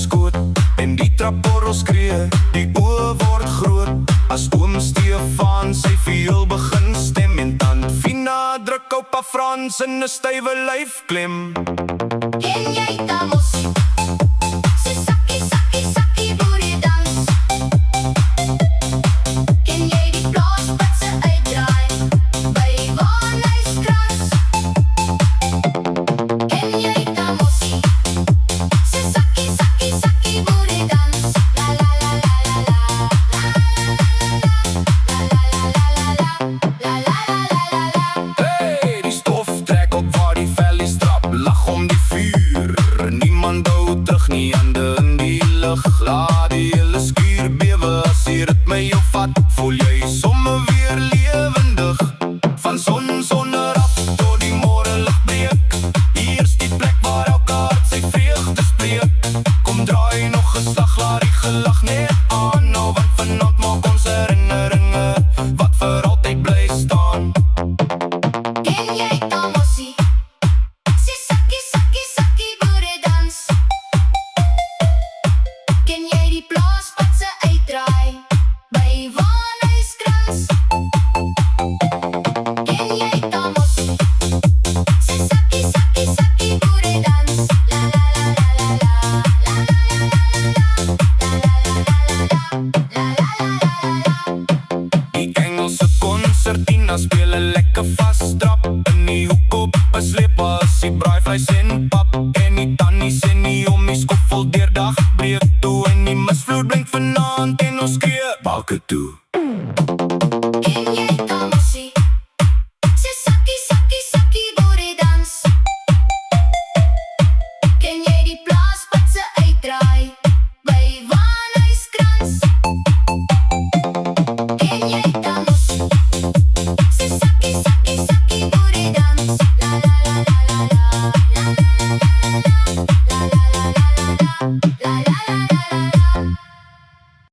skoot en die trapporrel skree, die oë word groot as oom Stefan sy viool begin stem en dan Fina druk oupa Frans in 'n stywe lyfklem. Ken jy Tamosie? Sy sakkie, sakkie, sakkie boerie dans. Ken jy die plaas wat sy uitdraai by Wanhuiskrans? Ken jy Tamosie? Sy sakkie, sakkie, sakkie boerie dans. La la la la la la. La la la la la la. La la la la la la. Hey, die stof trek op waar die vellies trap, lag om die vuur. Niemand hou terug nie, hande in die lug. Laat die hele skuur bewe as die ritme jou vat. Voel jy somme weer lewendig, van sonder af tot die môre lig breek. Hier is die plek waar elke hart sy vreugde spreek. Kom draai nog 'n slag, laat die gelag net aanhou, want vanaand maak ons herinneringe wat vir altyd bly staan. Ken jy Tamosie? Sy sakkie, sakkie, sakkie boerie dans. Ken jy die plaas wat sy uitdraai by Wanhuiskrans? Ken jy Tamosie? Sy sakkie, sakkie, sakkie boerie dans. La la la la la la. La la la la la la. La la la la la la. Die Engelse concertina speel 'n lekker vasdrap in die hoek op 'n sleepas, die braaivleis en pap. En die tannies en die hommies koffel deurdag breek toe en die misvloer blink vanaand en ons skree balke toe.